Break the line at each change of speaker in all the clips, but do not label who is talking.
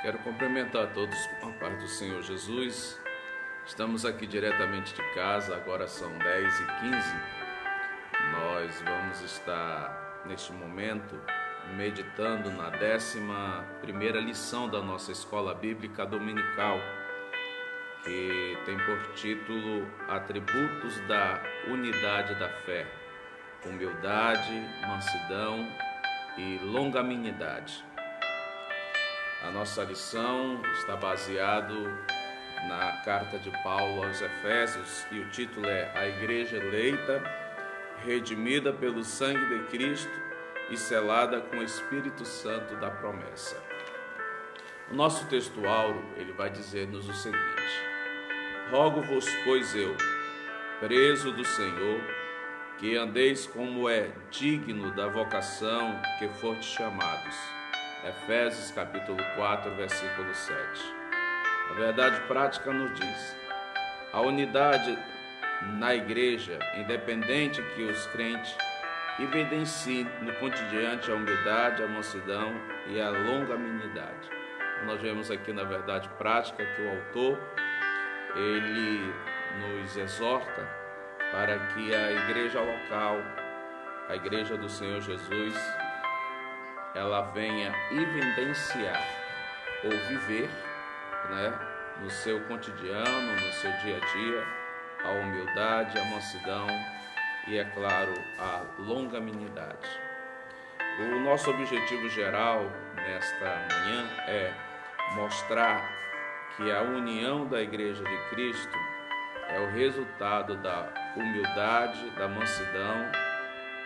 Quero cumprimentar a todos com a paz do Senhor Jesus. Estamos aqui diretamente de casa, agora são 10h15. Nós vamos estar, neste momento, meditando na 11ª lição da nossa Escola Bíblica Dominical, que tem por título Atributos da Unidade da Fé, humildade, mansidão e longanimidade. A nossa lição está baseado na carta de Paulo aos Efésios e o título é A Igreja Eleita, redimida pelo sangue de Cristo e selada com o Espírito Santo da promessa. O nosso texto áureo, ele vai dizer-nos o seguinte: Rogo-vos, pois eu, preso do Senhor, que andeis como é digno da vocação que fostes chamados. Efésios capítulo 4, versículo 7. A verdade prática nos diz: a unidade na igreja, independente que os crentes evidenciem no cotidiano a humildade, a mansidão e a longanimidade. Nós vemos aqui na verdade prática que o autor, ele nos exorta para que a igreja local, a igreja do Senhor Jesus, ela venha evidenciar ou viver, no seu cotidiano, no seu dia a dia, a humildade, a mansidão e, é claro, a longanimidade. O nosso objetivo geral nesta manhã é mostrar que a união da Igreja de Cristo é o resultado da humildade, da mansidão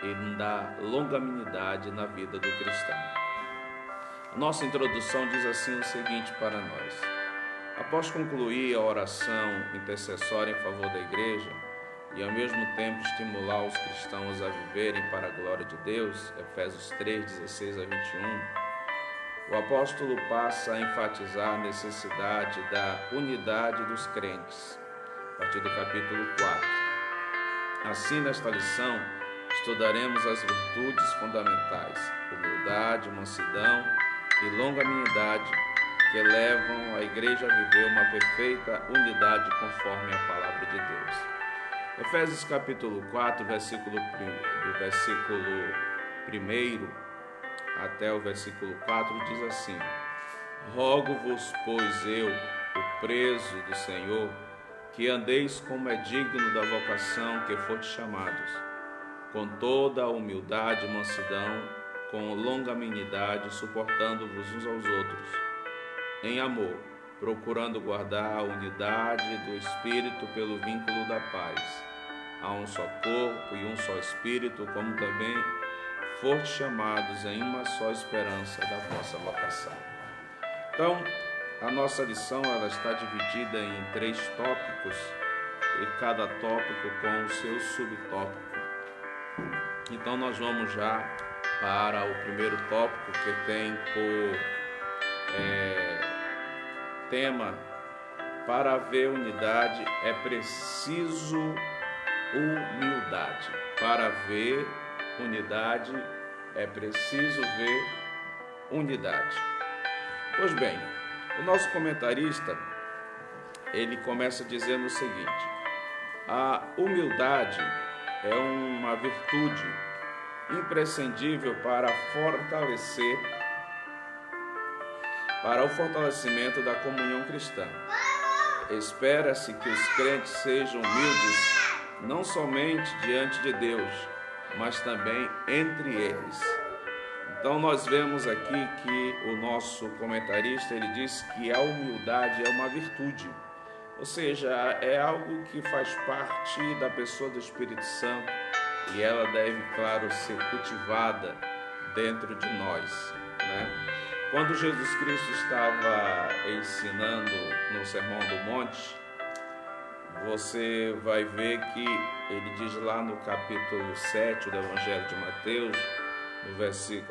e da longanimidade na vida do cristão. A nossa introdução diz assim o seguinte para nós: após concluir a oração intercessória em favor da igreja e ao mesmo tempo estimular os cristãos a viverem para a glória de Deus, Efésios 3, 16 a 21, o apóstolo passa a enfatizar a necessidade da unidade dos crentes, a partir do capítulo 4. Assim, nesta lição, estudaremos as virtudes fundamentais, humildade, mansidão e longanimidade, que levam a igreja a viver uma perfeita unidade conforme a palavra de Deus. Efésios capítulo 4, do versículo 1 até o versículo 4 diz assim: Rogo-vos, pois eu, o preso do Senhor, que andeis como é digno da vocação que fostes chamados, com toda a humildade e mansidão, com longanimidade, suportando-vos uns aos outros, em amor, procurando guardar a unidade do Espírito pelo vínculo da paz. Há um só corpo e um só Espírito, como também fostes chamados em uma só esperança da vossa vocação. Então, a nossa lição ela está dividida em 3 tópicos, e cada tópico com o seu subtópico. Então, nós vamos já para o primeiro tópico, que tem por tema: para haver unidade é preciso humildade. Para haver unidade é preciso ver unidade. Pois bem, o nosso comentarista, ele começa dizendo o seguinte: a humildade é uma virtude imprescindível para o fortalecimento da comunhão cristã. Espera-se que os crentes sejam humildes não somente diante de Deus, mas também entre eles. Então nós vemos aqui que o nosso comentarista ele diz que a humildade é uma virtude, ou seja, é algo que faz parte da pessoa do Espírito Santo e ela deve, claro, ser cultivada dentro de nós, Quando Jesus Cristo estava ensinando no Sermão do Monte, você vai ver que ele diz lá no capítulo 7 do Evangelho de Mateus,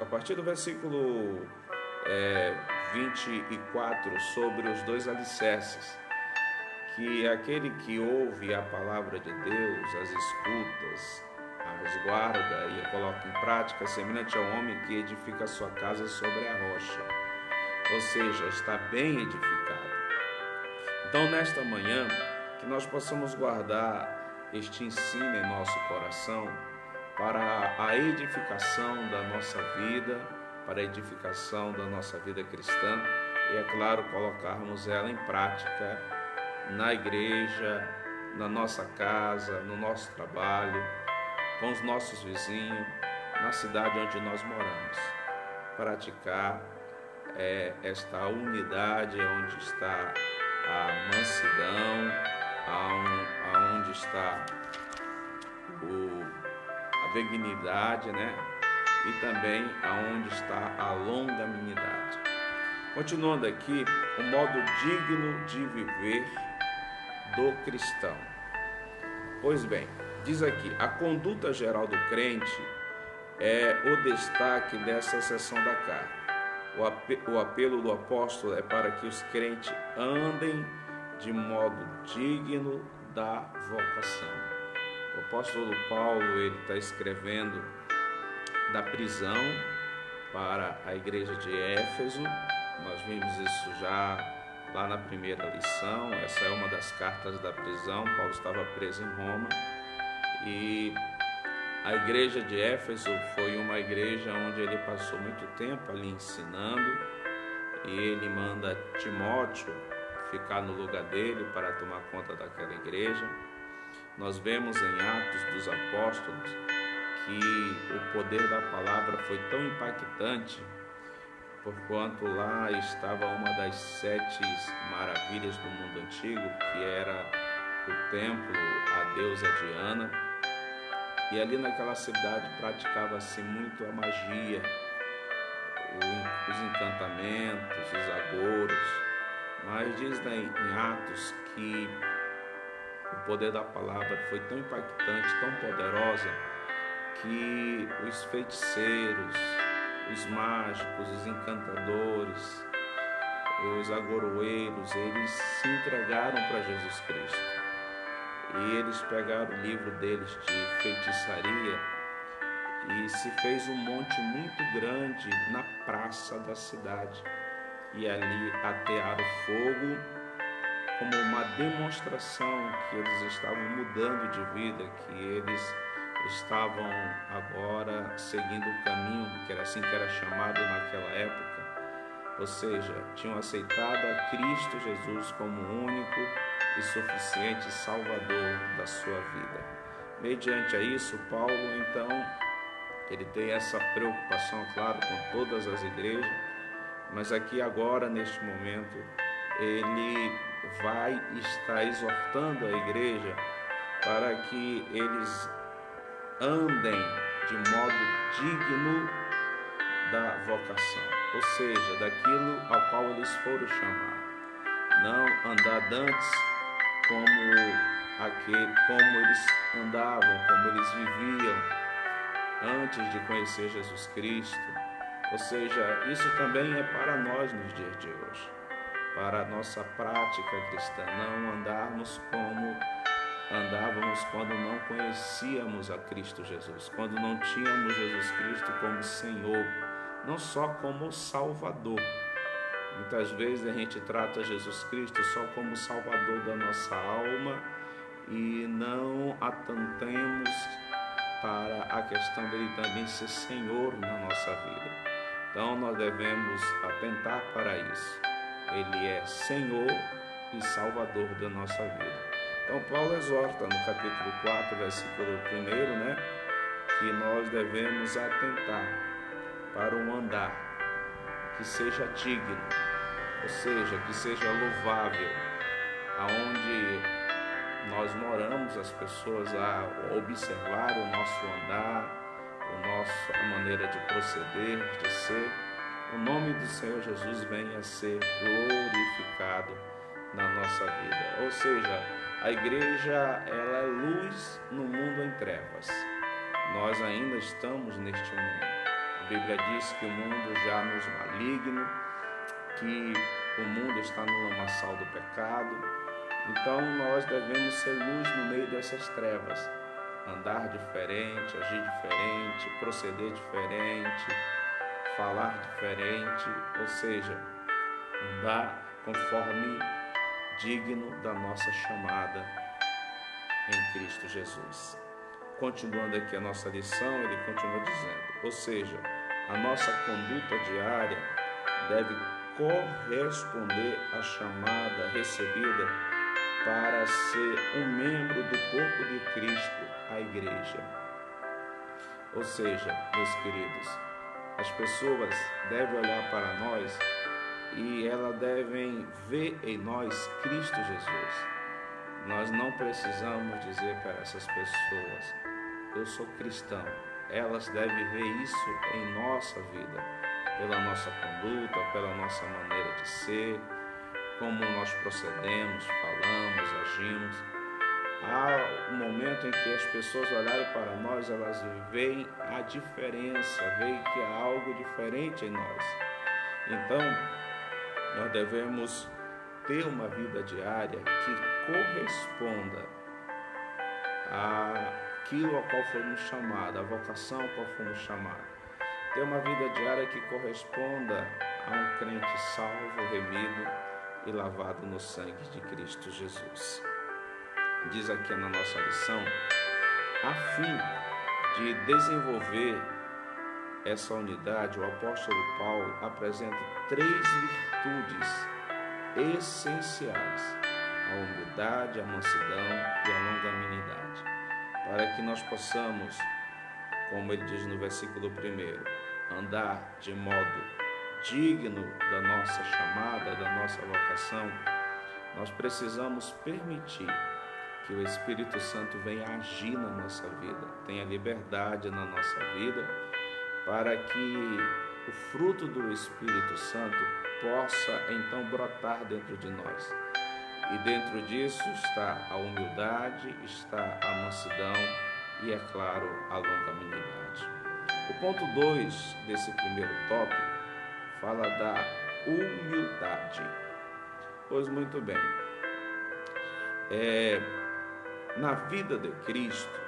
a partir do versículo 24, sobre os 2 alicerces, que aquele que ouve a palavra de Deus, as escutas, as guarda e a coloca em prática, semelhante ao homem que edifica a sua casa sobre a rocha. ou seja, está bem edificado. Então, nesta manhã, que nós possamos guardar este ensino em nosso coração para a edificação da nossa vida, para a edificação da nossa vida cristã e, é claro, colocarmos ela em prática na igreja, na nossa casa, no nosso trabalho, com os nossos vizinhos, na cidade onde nós moramos. Praticar esta unidade onde está a mansidão, aonde está a benignidade, né? E também aonde está a longanimidade. Continuando aqui, o modo digno de viver do cristão. Pois bem, diz aqui, a conduta geral do crente é o destaque dessa seção da carta. O apelo do apóstolo é para que os crentes andem de modo digno da vocação. O apóstolo Paulo, ele está escrevendo da prisão para a igreja de Éfeso. Nós vimos isso já lá na primeira lição. Essa é uma das cartas da prisão. Paulo estava preso em Roma e a igreja de Éfeso foi uma igreja onde ele passou muito tempo ali ensinando, e ele manda Timóteo ficar no lugar dele para tomar conta daquela igreja. Nós vemos em Atos dos Apóstolos que o poder da palavra foi tão impactante, porquanto lá estava uma das 7 maravilhas do mundo antigo, que era o templo à deusa Diana. E ali naquela cidade praticava-se muito a magia, os encantamentos, os agouros. Mas diz em Atos que o poder da palavra foi tão impactante, tão poderosa, que os feiticeiros, os mágicos, os encantadores, os agoroeiros, eles se entregaram para Jesus Cristo. E eles pegaram o livro deles de feitiçaria e se fez um monte muito grande na praça da cidade. E ali atearam fogo como uma demonstração que eles estavam mudando de vida, que eles estavam agora seguindo o caminho, que era assim que era chamado naquela época. Ou seja, tinham aceitado a Cristo Jesus como único e suficiente Salvador da sua vida. Mediante a isso, Paulo, então, ele tem essa preocupação, claro, com todas as igrejas, mas aqui agora, neste momento, ele vai estar exortando a igreja para que eles andem de modo digno da vocação, ou seja, daquilo ao qual eles foram chamados. Não andar dantes como eles andavam, como eles viviam antes de conhecer Jesus Cristo. Ou seja, isso também é para nós nos dias de hoje, para a nossa prática cristã, não andarmos como andávamos quando não conhecíamos a Cristo Jesus, quando não tínhamos Jesus Cristo como Senhor, não só como Salvador. Muitas vezes a gente trata Jesus Cristo só como Salvador da nossa alma e não atentemos para a questão dele também ser Senhor na nossa vida. Então nós devemos atentar para isso. Ele é Senhor e Salvador da nossa vida. Então Paulo exorta no capítulo 4, versículo 1, que nós devemos atentar para um andar que seja digno, ou seja, que seja louvável, aonde nós moramos, as pessoas a observar o nosso andar, a maneira de proceder, de ser, o nome do Senhor Jesus venha a ser glorificado na nossa vida. Ou seja, a igreja, ela é luz no mundo em trevas. Nós ainda estamos neste mundo. A Bíblia diz que o mundo já nos maligno, que o mundo está no lamaçal do pecado. Então nós devemos ser luz no meio dessas trevas, andar diferente, agir diferente, proceder diferente, falar diferente, ou seja, andar conforme digno da nossa chamada em Cristo Jesus. Continuando aqui a nossa lição, ele continua dizendo, ou seja, a nossa conduta diária deve corresponder à chamada recebida para ser um membro do corpo de Cristo, a igreja. Ou seja, meus queridos, as pessoas devem olhar para nós e elas devem ver em nós Cristo Jesus. Nós não precisamos dizer para essas pessoas, eu sou cristão. Elas devem ver isso em nossa vida, pela nossa conduta, pela nossa maneira de ser, como nós procedemos, falamos, agimos. Há um momento em que as pessoas olharem para nós, elas veem a diferença, veem que há algo diferente em nós. Então, nós devemos ter uma vida diária que corresponda àquilo a qual fomos chamados, a vocação a qual fomos chamados. Ter uma vida diária que corresponda a um crente salvo, remido e lavado no sangue de Cristo Jesus. Diz aqui na nossa lição, a fim de desenvolver essa unidade, o apóstolo Paulo apresenta 3 virtudes essenciais: a humildade, a mansidão e a longanimidade, para que nós possamos, como ele diz no versículo 1, andar de modo digno da nossa chamada, da nossa vocação. Nós precisamos permitir que o Espírito Santo venha agir na nossa vida, tenha liberdade na nossa vida, para que o fruto do Espírito Santo possa então brotar dentro de nós. E dentro disso está a humildade, está a mansidão e, é claro, a longanimidade. O ponto 2 desse primeiro tópico fala da humildade. Pois muito bem, na vida de Cristo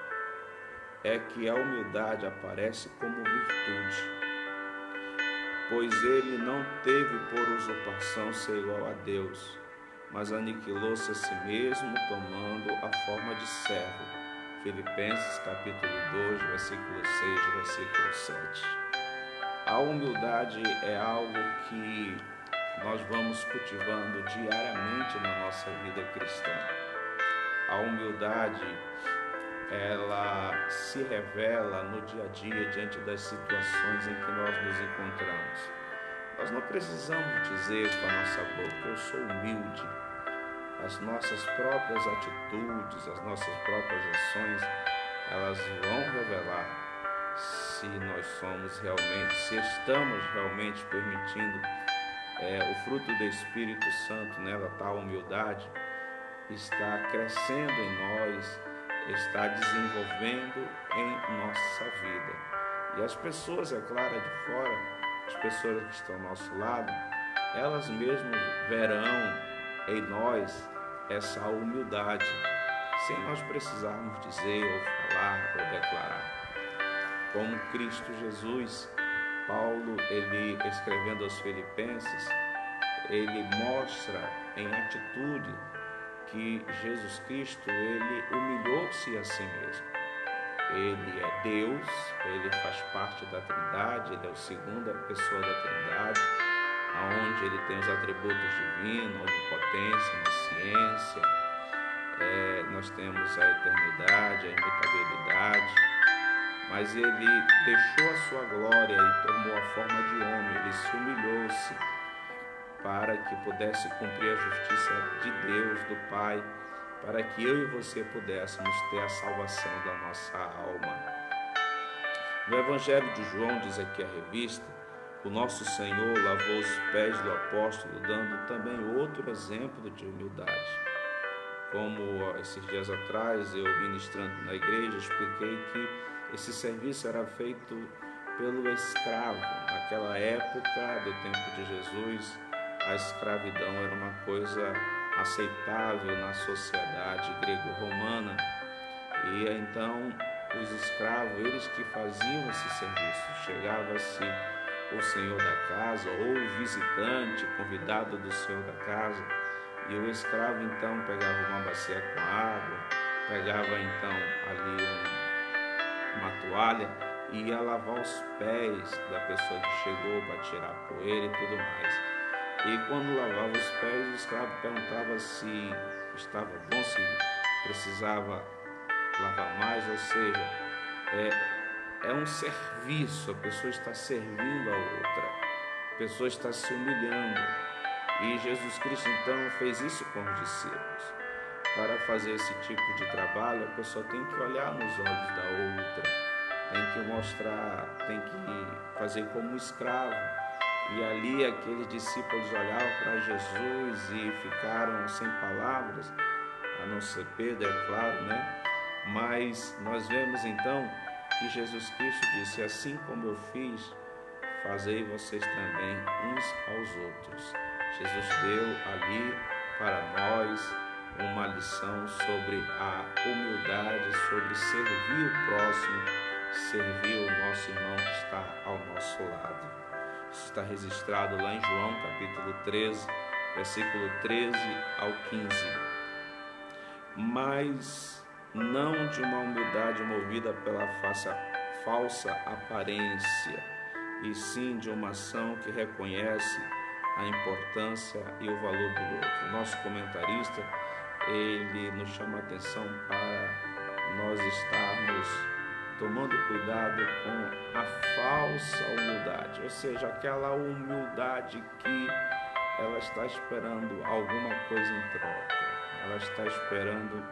é que a humildade aparece como virtude, pois ele não teve por usurpação ser igual a Deus, mas aniquilou-se a si mesmo, tomando a forma de servo. Filipenses capítulo 2, versículo 6, versículo 7. A humildade é algo que nós vamos cultivando diariamente na nossa vida cristã. A humildade, ela se revela no dia a dia diante das situações em que nós nos encontramos. Nós não precisamos dizer com a nossa boca, eu sou humilde. As nossas próprias atitudes, as nossas próprias ações, elas vão revelar se nós somos realmente, se estamos realmente permitindo o fruto do Espírito Santo, nela tal humildade, está crescendo em nós, está desenvolvendo em nossa vida. E as pessoas, é claro, de fora, as pessoas que estão ao nosso lado, elas mesmas verão em nós essa humildade, sem nós precisarmos dizer ou falar ou declarar. Como Cristo Jesus, Paulo, ele escrevendo aos Filipenses, ele mostra em atitude que Jesus Cristo, ele humilhou-se a si mesmo. Ele é Deus, ele faz parte da Trindade, ele é a segunda pessoa da Trindade, aonde ele tem os atributos divinos, onipotência, onisciência, nós temos a eternidade, a imutabilidade, mas ele deixou a sua glória e tomou a forma de homem, ele se humilhou-se para que pudesse cumprir a justiça de Deus, do Pai, para que eu e você pudéssemos ter a salvação da nossa alma. No Evangelho de João, diz aqui a revista, o nosso Senhor lavou os pés do apóstolo, dando também outro exemplo de humildade. Como esses dias atrás, eu ministrando na igreja, expliquei que esse serviço era feito pelo escravo. Naquela época, do tempo de Jesus, a escravidão era uma coisa aceitável na sociedade grego-romana. E então, os escravos, eles que faziam esse serviço, chegava-se o senhor da casa ou o visitante, convidado do senhor da casa. E o escravo então pegava uma bacia com água, pegava então ali uma toalha e ia lavar os pés da pessoa que chegou para tirar poeira e tudo mais. E quando lavava os pés, o escravo perguntava se estava bom, se precisava lavar mais, ou seja, é um serviço, a pessoa está servindo a outra, a pessoa está se humilhando. E Jesus Cristo então fez isso com os discípulos. Para fazer esse tipo de trabalho, a pessoa tem que olhar nos olhos da outra, tem que mostrar, tem que fazer como um escravo. E ali aqueles discípulos olhavam para Jesus e ficaram sem palavras, a não ser Pedro, é claro, né? Mas nós vemos então que Jesus Cristo disse: assim como eu fiz, fazei vocês também uns aos outros. Jesus deu ali para nós uma lição sobre a humildade, sobre servir o próximo, servir o nosso irmão que está ao nosso lado. Isso está registrado lá em João capítulo 13, versículo 13 ao 15. Mas não de uma humildade movida pela falsa aparência, e sim de uma ação que reconhece a importância e o valor do outro. Nosso comentarista, ele nos chama a atenção para nós estarmos tomando cuidado com a falsa humildade, ou seja, aquela humildade que ela está esperando alguma coisa em troca, ela está esperando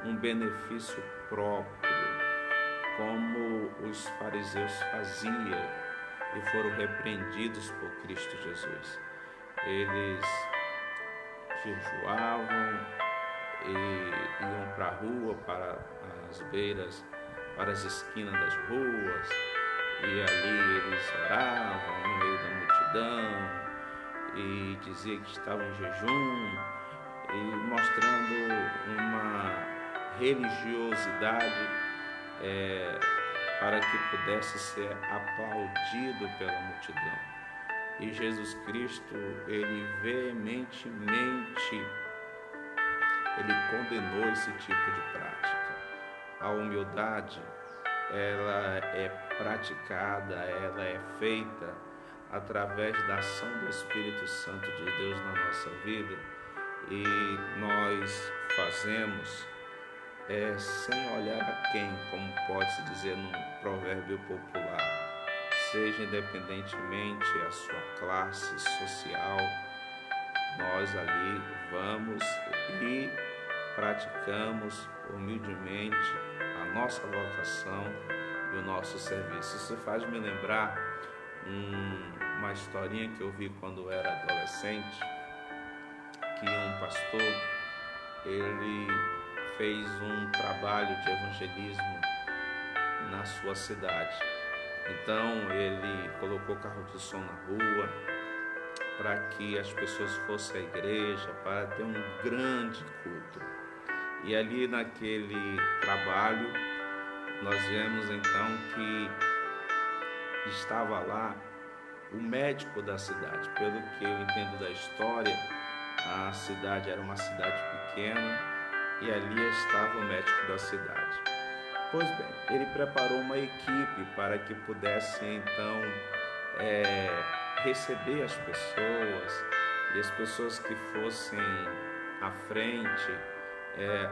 um benefício próprio, como os fariseus faziam e foram repreendidos por Cristo Jesus. Eles jejuavam e iam para a rua, para as beiras, para as esquinas das ruas, e ali eles oravam no meio da multidão e diziam que estavam em jejum, e mostrando uma religiosidade para que pudesse ser aplaudido pela multidão. E Jesus Cristo, ele veementemente, ele condenou esse tipo de prática. A humildade, ela é praticada, ela é feita através da ação do Espírito Santo de Deus na nossa vida, e nós fazemos sem olhar a quem, como pode-se dizer num provérbio popular, seja independentemente a sua classe social, nós ali vamos e praticamos humildemente a nossa vocação e o nosso serviço. Isso faz me lembrar uma historinha que eu vi quando era adolescente, que um pastor, ele fez um trabalho de evangelismo na sua cidade. Então ele colocou carro de som na rua para que as pessoas fossem à igreja, para ter um grande culto. E ali naquele trabalho nós vemos então que estava lá o médico da cidade. Pelo que eu entendo da história, a cidade era uma cidade pequena e ali estava o médico da cidade. Pois bem, ele preparou uma equipe para que pudesse então receber as pessoas, e as pessoas que fossem à frente,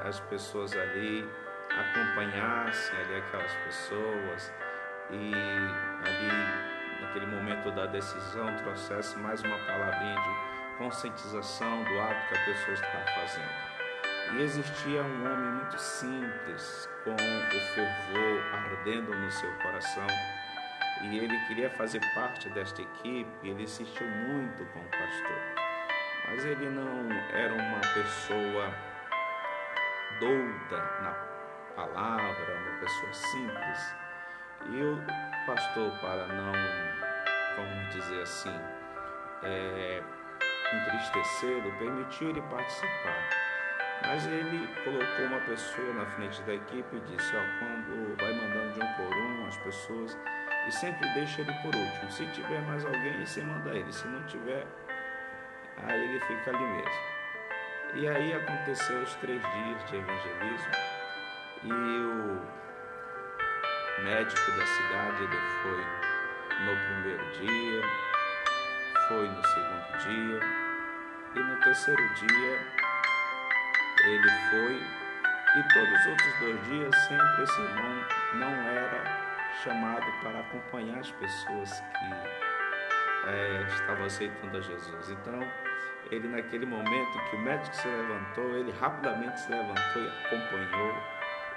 as pessoas ali acompanhassem ali aquelas pessoas, e ali naquele momento da decisão trouxesse mais uma palavrinha de conscientização do ato que a pessoa estava fazendo. E existia um homem muito simples, com o fervor ardendo no seu coração, e ele queria fazer parte desta equipe. Ele insistiu muito com o pastor, mas ele não era uma pessoa douta na palavra, uma pessoa simples. E o pastor, para não, vamos dizer assim, entristecê-lo, permitiu ele participar. Mas ele colocou uma pessoa na frente da equipe e disse: quando vai mandando de um por um as pessoas, e sempre deixa ele por último. Se tiver mais alguém, você manda ele. Se não tiver, aí ele fica ali mesmo. E aí aconteceu os 3 dias de evangelismo e o médico da cidade, ele foi no primeiro dia, foi no segundo dia e no terceiro dia ele foi, e todos os outros 2 dias sempre esse irmão não era chamado para acompanhar as pessoas que estavam aceitando a Jesus. Então ele, naquele momento que o médico se levantou, ele rapidamente se levantou e acompanhou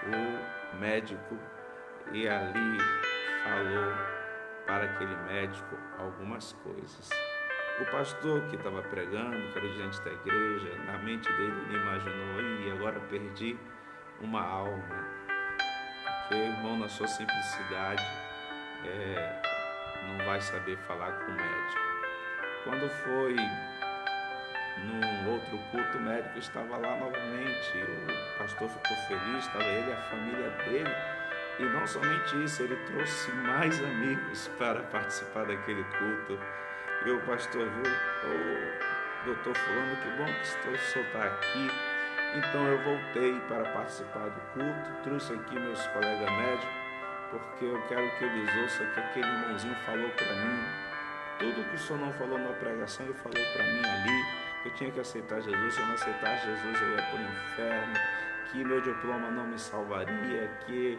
o médico e ali falou para aquele médico algumas coisas. O pastor que estava pregando, que era o dirigente da igreja, na mente dele ele imaginou: e agora perdi uma alma, porque o irmão, na sua simplicidade, não vai saber falar com o médico. Quando foi num outro culto, o médico estava lá novamente, o pastor ficou feliz, estava ele e a família dele, e não somente isso, ele trouxe mais amigos para participar daquele culto. E o pastor viu: doutor fulano, que bom que o senhor está aqui. Então eu voltei para participar do culto, trouxe aqui meus colegas médicos, porque eu quero que eles ouçam que aquele irmãozinho falou para mim. Tudo que o senhor não falou na pregação, ele falou para mim ali, que eu tinha que aceitar Jesus. Se eu não aceitasse Jesus, eu ia para o inferno, que meu diploma não me salvaria, que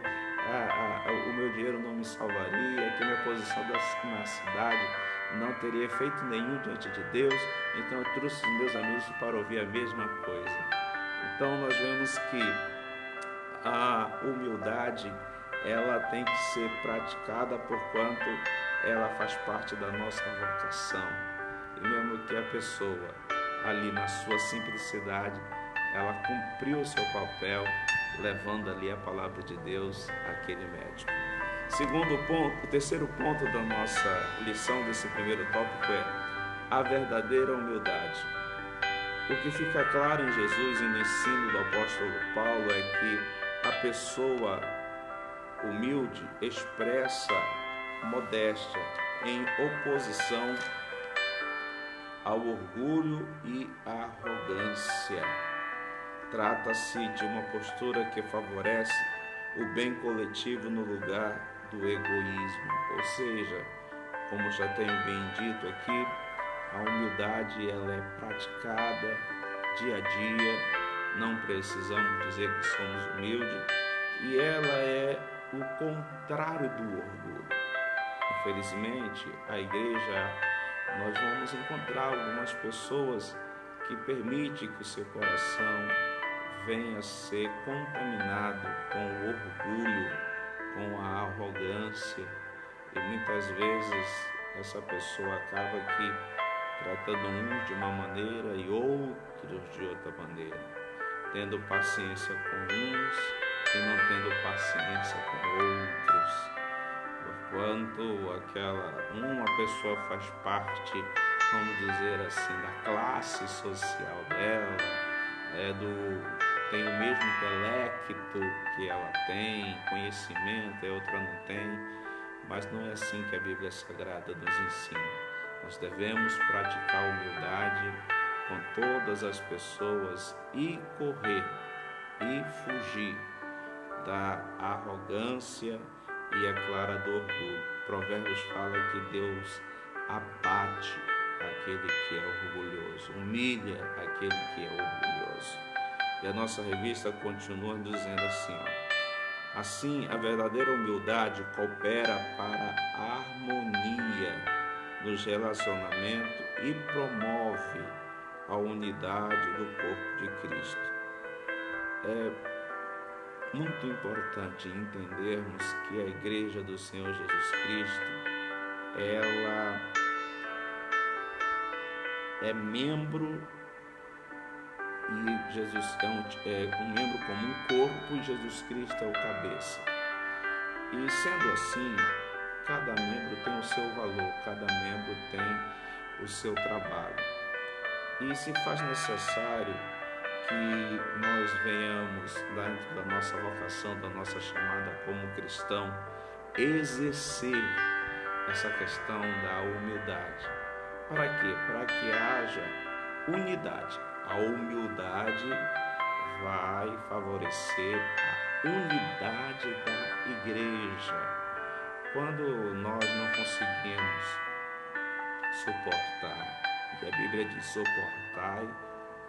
o meu dinheiro não me salvaria, que minha posição na cidade não teria efeito nenhum diante de Deus. Então eu trouxe os meus amigos para ouvir a mesma coisa. Então nós vemos que a humildade, ela tem que ser praticada, porquanto ela faz parte da nossa vocação. E mesmo que a pessoa ali na sua simplicidade, ela cumpriu o seu papel, levando ali a palavra de Deus àquele médico. O terceiro ponto da nossa lição desse primeiro tópico é a verdadeira humildade. O que fica claro em Jesus e no ensino do apóstolo Paulo é que a pessoa humilde expressa modéstia em oposição ao orgulho e à arrogância. Trata-se de uma postura que favorece o bem coletivo no lugar do egoísmo. Ou seja, como já tenho bem dito aqui, a humildade ela é praticada dia a dia, não precisamos dizer que somos humildes, e ela é o contrário do orgulho. Infelizmente, a igreja, nós vamos encontrar algumas pessoas que permitem que o seu coração venha a ser contaminado com o orgulho, com a arrogância, e muitas vezes essa pessoa acaba aqui tratando uns de uma maneira e outros de outra maneira, tendo paciência com uns e não tendo paciência com outros, porquanto uma pessoa faz parte, vamos dizer assim, da classe social dela, tem o mesmo intelecto que ela tem, conhecimento, e a outra não tem, mas não é assim que a Bíblia Sagrada nos ensina. Nós devemos praticar a humildade com todas as pessoas e correr e fugir da arrogância e, é claro, do orgulho. Provérbios fala que Deus abate aquele que é orgulhoso, humilha aquele que é orgulhoso. E a nossa revista continua dizendo assim, assim a verdadeira humildade coopera para a harmonia nos relacionamentos e promove a unidade do corpo de Cristo. É muito importante entendermos que a Igreja do Senhor Jesus Cristo, ela é membro, e Jesus é um membro como um corpo, e Jesus Cristo é o cabeça. E sendo assim, cada membro tem o seu valor, cada membro tem o seu trabalho. E se faz necessário que nós venhamos, dentro da nossa vocação, da nossa chamada como cristão, exercer essa questão da humildade. Para quê? Para que haja unidade. A humildade vai favorecer a unidade da igreja. Quando nós não conseguimos suportar, e a Bíblia diz: suportai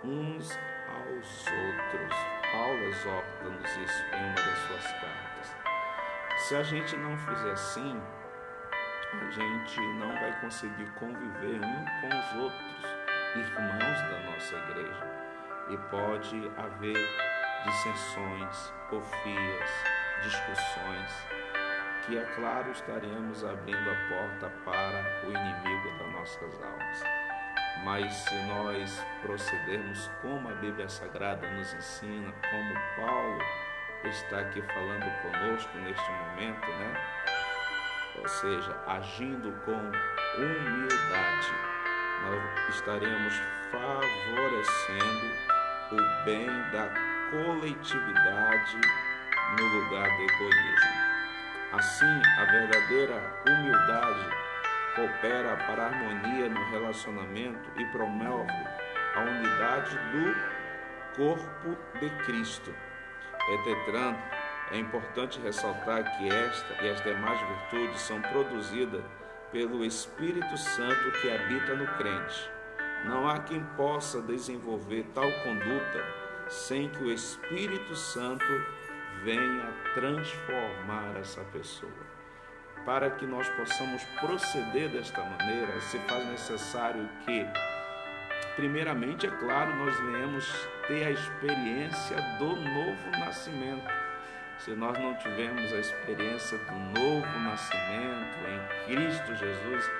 uns aos outros. Paulo exorta-nos isso em uma das suas cartas. Se a gente não fizer assim, a gente não vai conseguir conviver um com os outros, irmãos da nossa igreja. E pode haver dissensões, porfias, discussões, que, é claro, estaremos abrindo a porta para o inimigo das nossas almas. Mas se nós procedermos como a Bíblia Sagrada nos ensina, como Paulo está aqui falando conosco neste momento, ou seja, agindo com humildade, nós estaremos favorecendo o bem da coletividade no lugar do egoísmo. Assim, a verdadeira humildade coopera para a harmonia no relacionamento e promove a unidade do corpo de Cristo. Entretanto, é importante ressaltar que esta e as demais virtudes são produzidas pelo Espírito Santo que habita no crente. Não há quem possa desenvolver tal conduta sem que o Espírito Santo venha transformar essa pessoa. Para que nós possamos proceder desta maneira, se faz necessário que, primeiramente, é claro, nós venhamos ter a experiência do novo nascimento. Se nós não tivermos a experiência do novo nascimento em Cristo Jesus,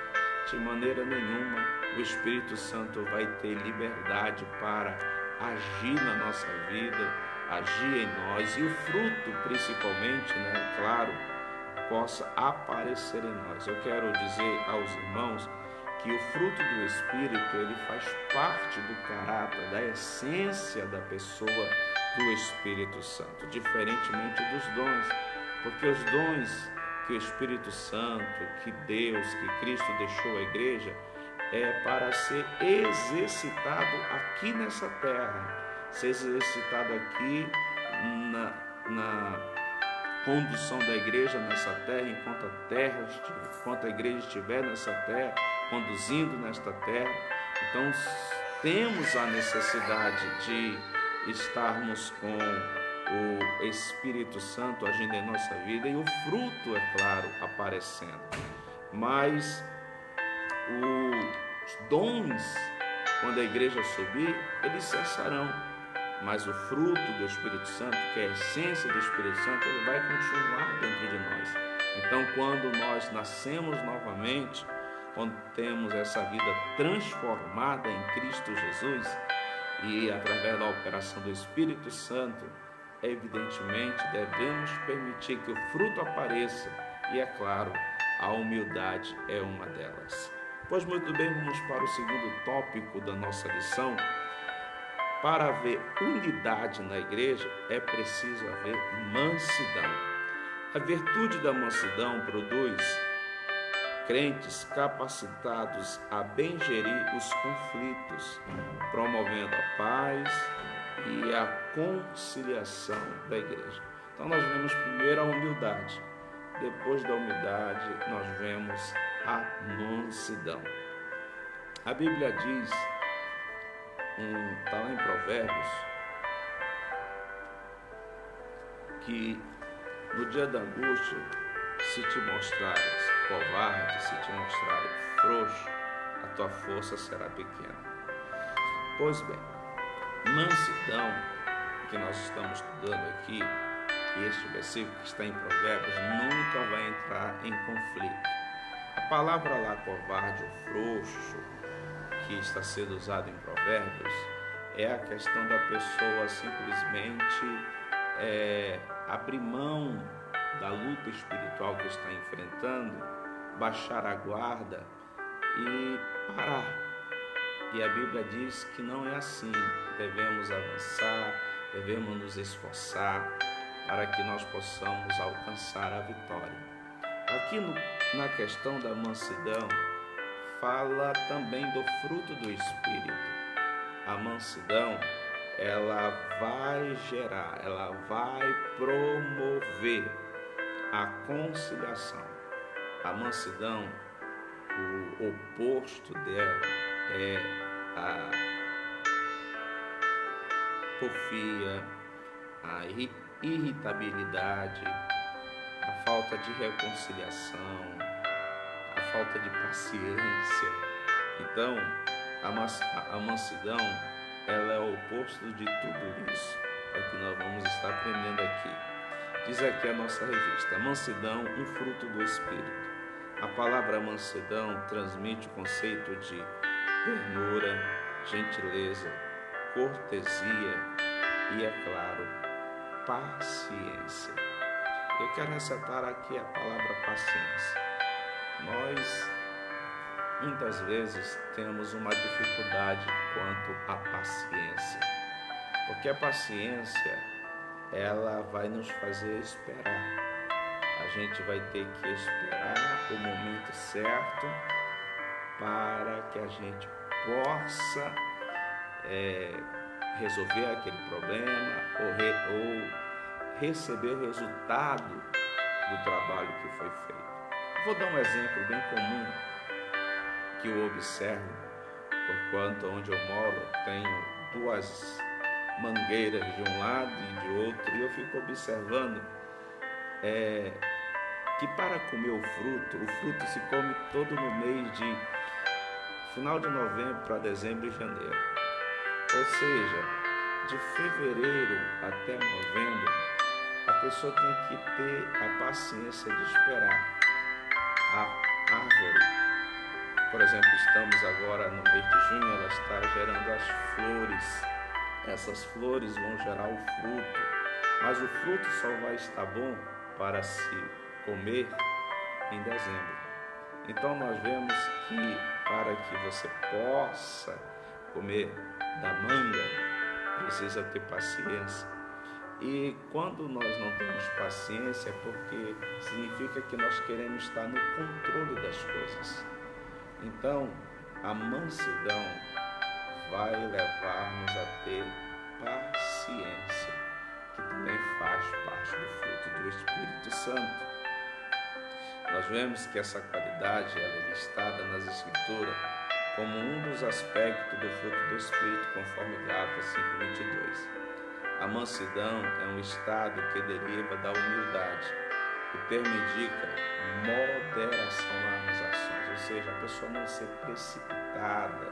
de maneira nenhuma o Espírito Santo vai ter liberdade para agir na nossa vida, agir em nós, e o fruto, principalmente, claro, possa aparecer em nós. Eu quero dizer aos irmãos que o fruto do Espírito, ele faz parte do caráter, da essência da pessoa do Espírito Santo, diferentemente dos dons, porque os dons que o Espírito Santo, que Deus, que Cristo deixou à igreja, é para ser exercitado aqui nessa terra, ser exercitado aqui na condução da igreja nessa terra, enquanto a igreja estiver nessa terra, conduzindo nesta terra. Então, temos a necessidade de estarmos com o Espírito Santo agindo em nossa vida e o fruto, é claro, aparecendo. Mas os dons, quando a igreja subir, eles cessarão. Mas o fruto do Espírito Santo, que é a essência do Espírito Santo, ele vai continuar dentro de nós. Então, quando nós nascemos novamente, quando temos essa vida transformada em Cristo Jesus, e através da operação do Espírito Santo, evidentemente devemos permitir que o fruto apareça, e é claro, a humildade é uma delas. Pois muito bem, vamos para o segundo tópico da nossa lição. Para haver unidade na igreja, é preciso haver mansidão. A virtude da mansidão produz crentes capacitados a bem gerir os conflitos, promovendo a paz e a conciliação da igreja. Então nós vemos primeiro a humildade, depois da humildade nós vemos a mansidão. A Bíblia diz, está lá em Provérbios, que no dia da angústia, se te mostrares covarde, se te mostrares frouxo, a tua força será pequena. Pois bem, mansidão, que nós estamos estudando aqui, e este versículo que está em Provérbios, nunca vai entrar em conflito. A palavra lá, covarde ou frouxo, que está sendo usado em Provérbios, é a questão da pessoa simplesmente abrir mão da luta espiritual que está enfrentando, baixar a guarda e parar. E a Bíblia diz que não é assim. Devemos avançar, devemos nos esforçar para que nós possamos alcançar a vitória. Aqui na questão da mansidão, fala também do fruto do Espírito. A mansidão, ela vai gerar, ela vai promover a conciliação. A mansidão, o oposto dela é a porfia, a irritabilidade, a falta de reconciliação, a falta de paciência. Então, a mansidão, ela é o oposto de tudo isso. É o que nós vamos estar aprendendo aqui. Diz aqui a nossa revista: mansidão, um fruto do Espírito. A palavra mansidão transmite o conceito de ternura, gentileza, cortesia e, é claro, paciência. Eu quero ressaltar aqui a palavra paciência. Nós, muitas vezes, temos uma dificuldade quanto à paciência, porque a paciência, ela vai nos fazer esperar. A gente vai ter que esperar o momento certo para que a gente possa resolver aquele problema ou receber o resultado do trabalho que foi feito. Vou dar um exemplo bem comum que eu observo, porquanto onde eu moro tenho duas mangueiras de um lado e de outro, e eu fico observando que para comer o fruto se come todo no mês de final de novembro para dezembro e janeiro. Ou seja, de fevereiro até novembro, a pessoa tem que ter a paciência de esperar a árvore. Por exemplo, estamos agora no mês de junho, ela está gerando as flores. Essas flores vão gerar o fruto, mas o fruto só vai estar bom para se comer em dezembro. Então nós vemos que para que você possa comer da manga, precisa ter paciência. E quando nós não temos paciência, é porque significa que nós queremos estar no controle das coisas. Então, a mansidão vai levar-nos a ter paciência, que também faz parte do fruto do Espírito Santo. Nós vemos que essa qualidade ela é listada nas Escrituras como um dos aspectos do fruto do Espírito, conforme Gálatas 5:22. A mansidão é um estado que deriva da humildade. O termo indica moderação nas ações, ou seja, a pessoa não ser precipitada,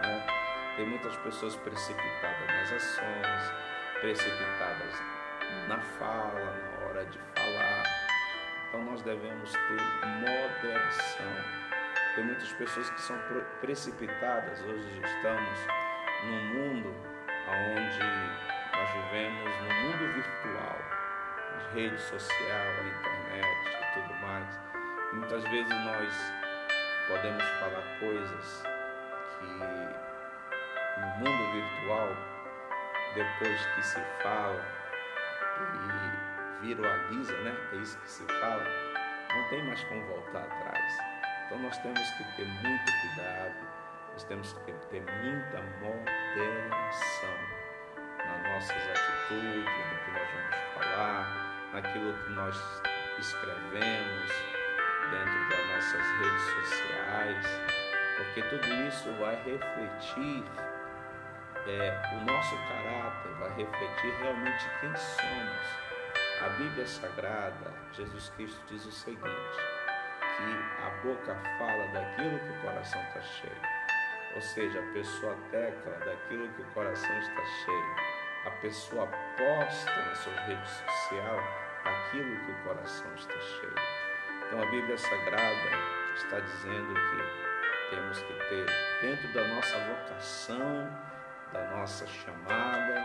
né? Tem muitas pessoas precipitadas nas ações, precipitadas na fala, na hora de falar. Então nós devemos ter moderação. Tem muitas pessoas que são precipitadas. Hoje estamos num mundo onde nós vivemos no mundo virtual, de rede social, a internet e tudo mais. E muitas vezes nós podemos falar coisas que no mundo virtual, depois que se fala e viraliza, né? É isso que se fala, não tem mais como voltar atrás. Então nós temos que ter muito cuidado, nós temos que ter muita moderação nas nossas atitudes, no que nós vamos falar, naquilo que nós escrevemos dentro das nossas redes sociais, porque tudo isso vai refletir o nosso caráter, vai refletir realmente quem somos. A Bíblia Sagrada, Jesus Cristo diz o seguinte, que a boca fala daquilo que o coração está cheio. Ou seja, a pessoa tecla daquilo que o coração está cheio. A pessoa posta nas suas redes sociais aquilo que o coração está cheio. Então a Bíblia Sagrada está dizendo que temos que ter, dentro da nossa vocação, da nossa chamada,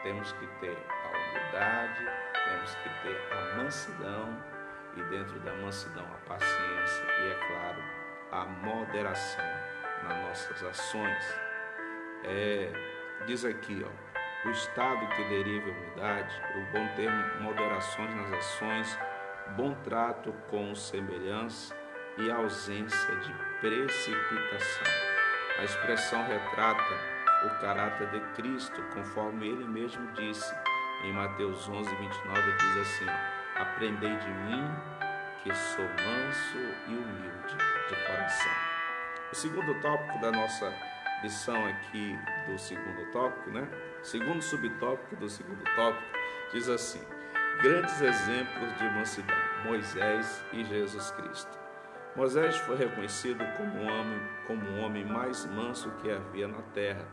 temos que ter a humildade, temos que ter a mansidão e dentro da mansidão a paciência e, é claro, a moderação nas nossas ações. Diz aqui, o estado que deriva a humildade, o bom ter moderações nas ações bom trato com semelhança e ausência de precipitação. A expressão retrata o caráter de Cristo, conforme ele mesmo disse. Em Mateus 11:29 diz assim: aprendei de mim, que sou manso e humilde de coração. O segundo tópico da nossa lição aqui do segundo tópico, segundo subtópico do segundo tópico, diz assim: grandes exemplos de mansidão, Moisés e Jesus Cristo. Moisés foi reconhecido como um homem mais manso que havia na terra,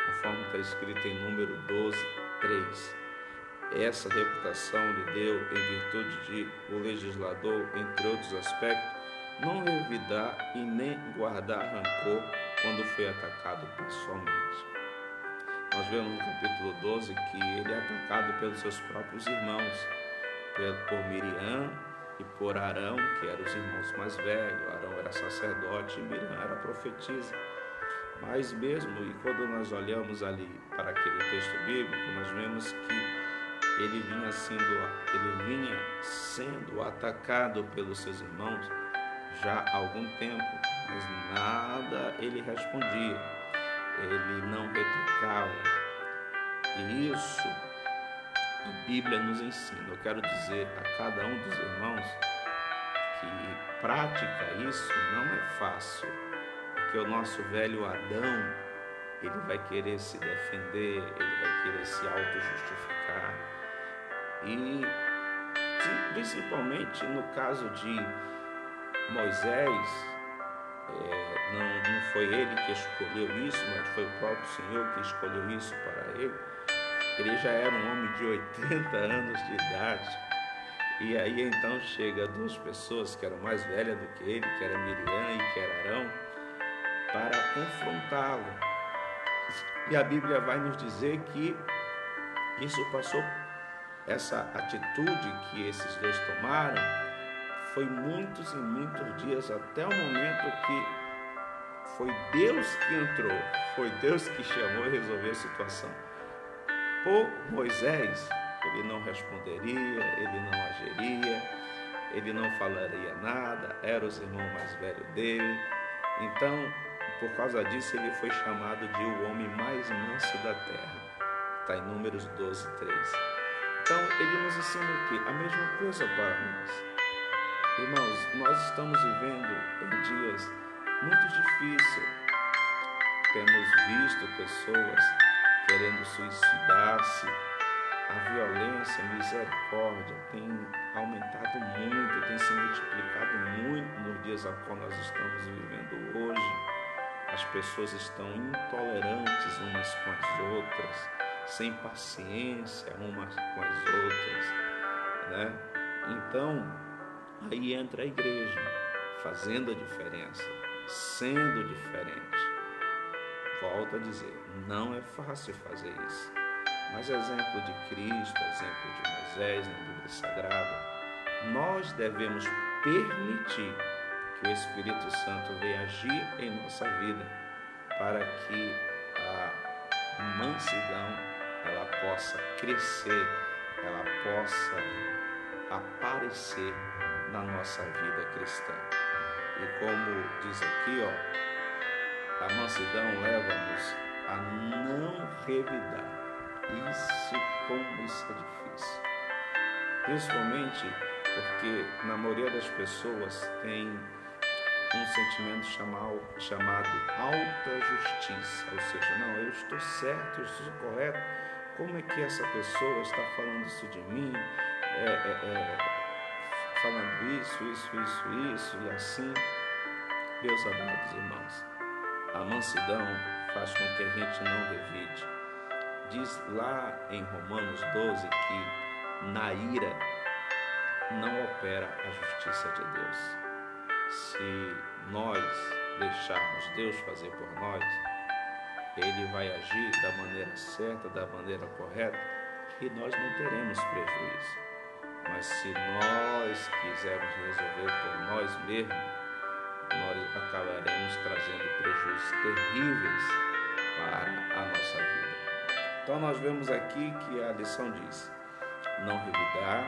conforme está escrito em Número 12:3. Essa reputação lhe deu em virtude de o legislador, entre outros aspectos, não revidar e nem guardar rancor quando foi atacado pessoalmente. Nós vemos no capítulo 12 que ele é atacado pelos seus próprios irmãos, por Miriam e por Arão, que eram os irmãos mais velhos. Arão era sacerdote e Miriam era profetisa. Mas mesmo, e quando nós olhamos ali para aquele texto bíblico, nós vemos que ele vinha sendo atacado pelos seus irmãos já há algum tempo, mas nada ele respondia, ele não retrucava. E isso a Bíblia nos ensina. Eu quero dizer a cada um dos irmãos que prática isso não é fácil, porque o nosso velho Adão, ele vai querer se defender, ele vai querer se auto-justificar. E principalmente no caso de Moisés, não foi ele que escolheu isso, mas foi o próprio Senhor que escolheu isso para ele. Ele já era um homem de 80 anos de idade. E aí então chega duas pessoas que eram mais velhas do que ele, que era Miriam e que era Arão, para confrontá-lo. E a Bíblia vai nos dizer que isso passou, essa atitude que esses dois tomaram, foi muitos e muitos dias, até o momento que foi Deus que entrou, foi Deus que chamou e resolveu a situação. Por Moisés, ele não responderia, ele não agiria, ele não falaria nada, era os irmãos mais velhos dele. Então, por causa disso, ele foi chamado de o homem mais manso da terra. Está em Números 12:3. Então, ele nos ensina o quê? A mesma coisa para nós. Irmãos, nós estamos vivendo em dias muito difíceis. Temos visto pessoas querendo suicidar-se. A violência, a misericórdia tem aumentado muito, tem se multiplicado muito nos dias a qual nós estamos vivendo hoje. As pessoas estão intolerantes umas com as outras, sem paciência umas com as outras, Então, aí entra a igreja, fazendo a diferença, sendo diferente. Volto a dizer, não é fácil fazer isso. Mas exemplo de Cristo, exemplo de Moisés na Bíblia Sagrada, nós devemos permitir que o Espírito Santo venha agir em nossa vida para que a mansidão ela possa crescer, ela possa aparecer na nossa vida cristã. E como diz aqui, a mansidão leva-nos a não revidar. Como isso é difícil. Principalmente porque na maioria das pessoas tem um sentimento chamado alta justiça. Ou seja, não, eu estou certo, eu estou correto. Como é que essa pessoa está falando isso de mim? Falando isso e assim. Meus amados irmãos, a mansidão faz com que a gente não revide. Diz lá em Romanos 12 que na ira não opera a justiça de Deus. Se nós deixarmos Deus fazer por nós, Ele vai agir da maneira certa, da maneira correta, e nós não teremos prejuízo. Mas se nós quisermos resolver por nós mesmos, nós acabaremos trazendo prejuízos terríveis para a nossa vida. Então nós vemos aqui que a lição diz: não revidar,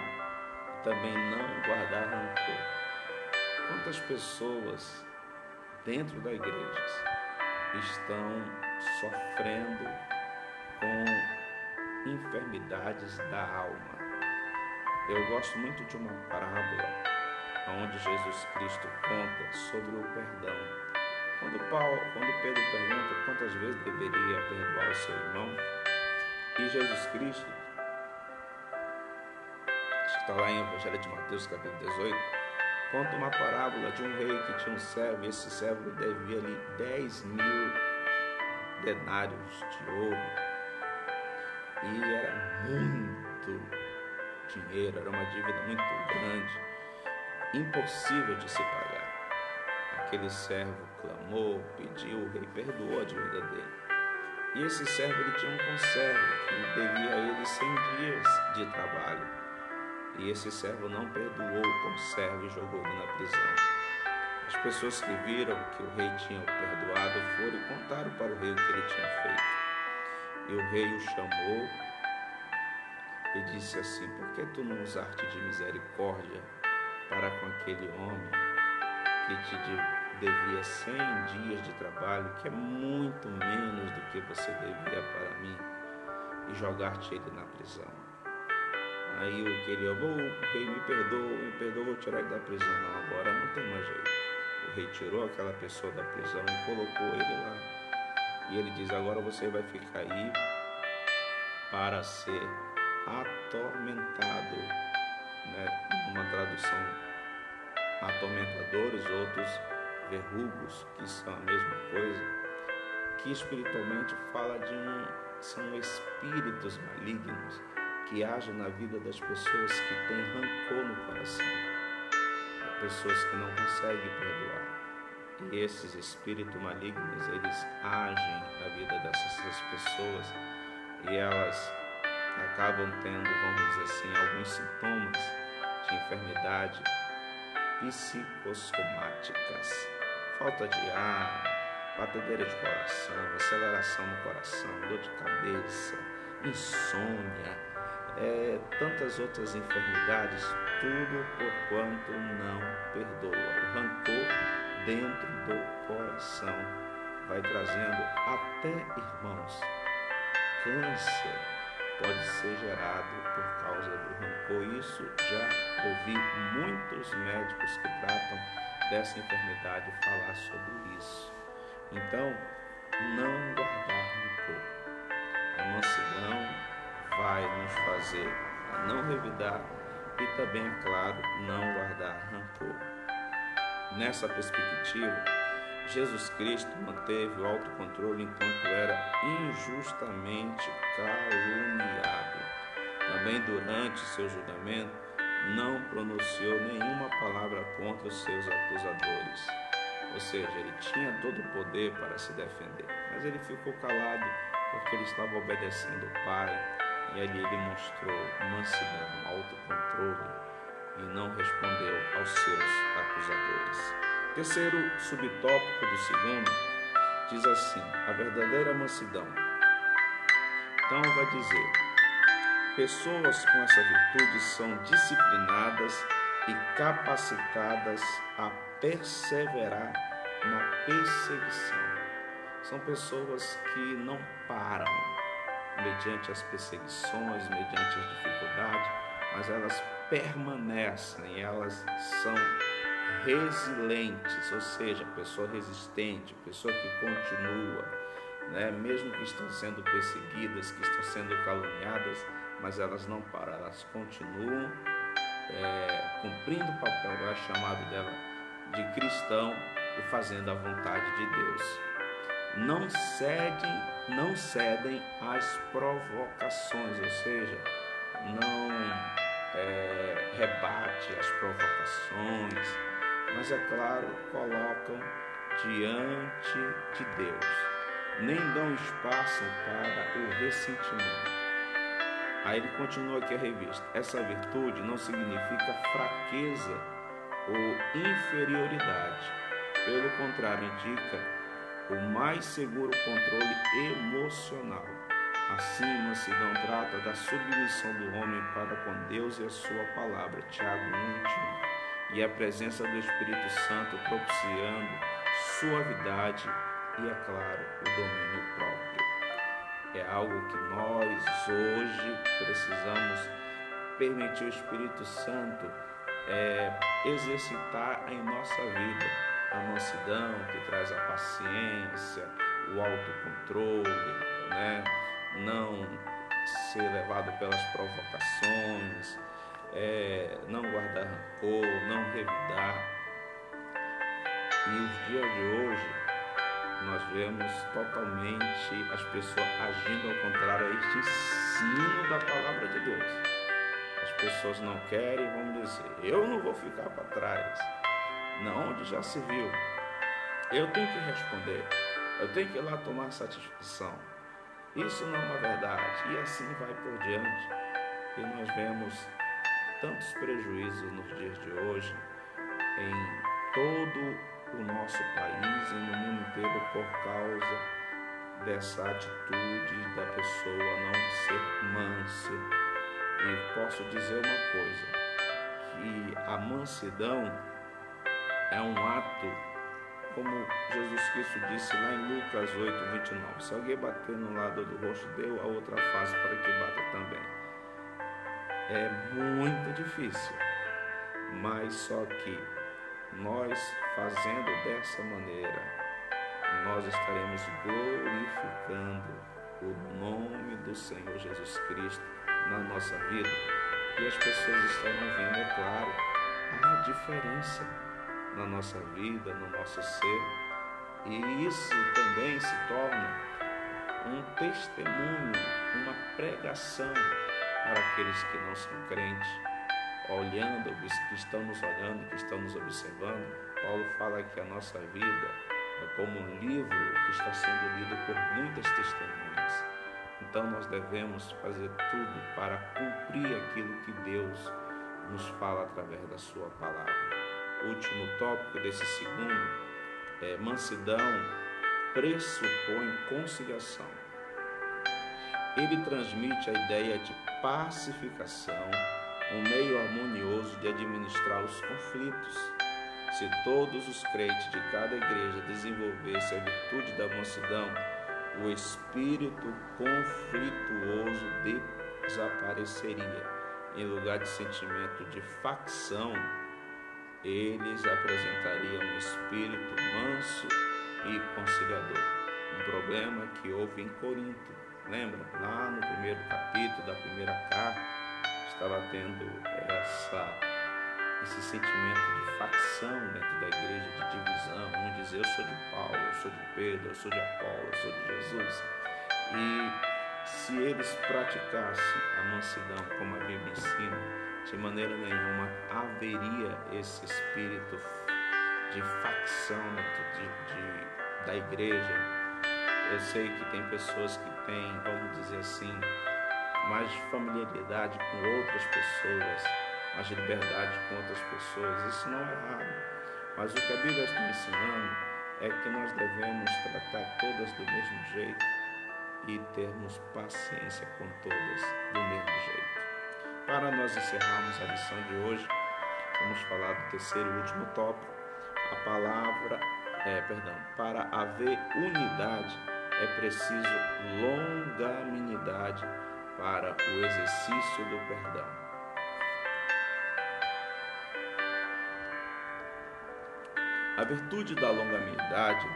também não guardar rancor. Quantas pessoas dentro da igreja estão sofrendo com enfermidades da alma? Eu gosto muito de uma parábola onde Jesus Cristo conta sobre o perdão. Quando Pedro pergunta quantas vezes deveria perdoar o seu irmão, e Jesus Cristo, acho que está lá em Evangelho de Mateus, capítulo 18, conta uma parábola de um rei que tinha um servo, e esse servo devia ali 10.000 denários de ouro, e era muito dinheiro, era uma dívida muito grande, impossível de se pagar. Aquele servo clamou, pediu, o rei perdoou a dívida dele. E esse servo, ele tinha um conservo que devia a ele 100 dias de trabalho. E esse servo não perdoou o conservo e jogou ele na prisão. As pessoas que viram que o rei tinha o perdoado foram e contaram para o rei o que ele tinha feito. E o rei o chamou e disse assim: por que tu não usaste de misericórdia para com aquele homem que te devia 100 dias de trabalho, que é muito menos do que você devia para mim, e jogar-te ele na prisão? Aí aquele homem: o rei me perdoa, vou tirar ele da prisão. Não, agora não tem mais jeito. O rei tirou aquela pessoa da prisão e colocou ele lá. E ele diz: agora você vai ficar aí para ser atormentado, né? Uma tradução, atormentadores, outros verrugos, que são a mesma coisa, que espiritualmente fala são espíritos malignos que agem na vida das pessoas que têm rancor no coração, pessoas que não conseguem perdoar. E esses espíritos malignos, eles agem na vida dessas pessoas, e elas acabam tendo, vamos dizer assim, alguns sintomas de enfermidade psicossomáticas: falta de ar, batedeira de coração, aceleração no coração, dor de cabeça, insônia, tantas outras enfermidades, tudo porquanto não perdoa. O rancor dentro do coração vai trazendo até, irmãos, câncer pode ser gerado por causa do rancor. Isso já ouvi muitos médicos que tratam dessa enfermidade falar sobre isso. Então, não guardar rancor. A mansidão vai nos fazer a não revidar e também, é claro, não guardar rancor. Nessa perspectiva, Jesus Cristo manteve o autocontrole enquanto era injustamente caluniado. Também durante seu julgamento, não pronunciou nenhuma palavra contra os seus acusadores. Ou seja, ele tinha todo o poder para se defender, mas ele ficou calado porque ele estava obedecendo o Pai, e ali ele mostrou mansidão, autocontrole, e não respondeu aos seus acusadores. Terceiro subtópico do segundo diz assim: a verdadeira mansidão. Então vai dizer: pessoas com essa virtude são disciplinadas e capacitadas a perseverar na perseguição. São pessoas que não param mediante as perseguições, mediante as dificuldades, mas elas permanecem, elas são resilientes, ou seja, pessoa resistente, pessoa que continua, né? Mesmo que estão sendo perseguidas, que estão sendo caluniadas, mas elas não param, elas continuam cumprindo o papel chamado dela de cristão e fazendo a vontade de Deus. Não cedem às provocações, ou seja, não rebate as provocações, mas é claro, colocam diante de Deus, nem dão espaço para o ressentimento. Aí ele continua aqui a revista: essa virtude não significa fraqueza ou inferioridade, pelo contrário, indica o mais seguro controle emocional. Assim, mansidão trata da submissão do homem para com Deus e a sua palavra. Tiago 1:21. E a presença do Espírito Santo propiciando suavidade e, é claro, o domínio próprio. É algo que nós hoje precisamos permitir o Espírito Santo exercitar em nossa vida. A mansidão que traz a paciência, o autocontrole, né? Não ser levado pelas provocações, não guardar rancor, não revidar. E os dias de hoje nós vemos totalmente as pessoas agindo ao contrário a este ensino da palavra de Deus. As pessoas não querem, vamos dizer, eu não vou ficar para trás. Não, onde já se viu. Eu tenho que responder, eu tenho que ir lá tomar satisfação. Isso não é uma verdade. E assim vai por diante. E nós vemos tantos prejuízos nos dias de hoje em todo o nosso país e no mundo inteiro por causa dessa atitude da pessoa não ser mansa. E posso dizer uma coisa, que a mansidão é um ato, como Jesus Cristo disse lá em Lucas 8:29, se alguém bater no lado do rosto, deu a outra face para que bata também. É muito difícil, mas só que nós fazendo dessa maneira, nós estaremos glorificando o nome do Senhor Jesus Cristo na nossa vida, e as pessoas estarão vendo, é claro, a diferença na nossa vida, no nosso ser, e isso também se torna um testemunho, uma pregação para aqueles que não são crentes, olhando, que estão nos olhando, que estão nos observando. Paulo fala que a nossa vida é como um livro que está sendo lido por muitas testemunhas. Então nós devemos fazer tudo para cumprir aquilo que Deus nos fala através da sua palavra. O último tópico desse segundo é mansidão pressupõe conciliação. Ele transmite a ideia de pacificação, um meio harmonioso de administrar os conflitos. Se todos os crentes de cada igreja desenvolvessem a virtude da mansidão, o espírito conflituoso desapareceria. Em lugar de sentimento de facção, eles apresentariam um espírito manso e conciliador. Um problema que houve em Corinto. Lembra? Lá no primeiro capítulo da primeira carta, estava tendo esse sentimento de facção dentro da igreja, de divisão. Um dizia, eu sou de Paulo, eu sou de Pedro, eu sou de Apolo, eu sou de Jesus. E se eles praticassem a mansidão como a Bíblia ensina, de maneira nenhuma haveria esse espírito de facção dentro da igreja. Eu sei que tem pessoas que têm, vamos dizer assim, mais familiaridade com outras pessoas, mais liberdade com outras pessoas. Isso não é errado, mas o que a Bíblia está ensinando é que nós devemos tratar todas do mesmo jeito e termos paciência com todas do mesmo jeito. Para nós encerrarmos a lição de hoje, vamos falar do terceiro e último tópico. A palavra, para haver unidade é preciso longanimidade para o exercício do perdão. A virtude da longanimidade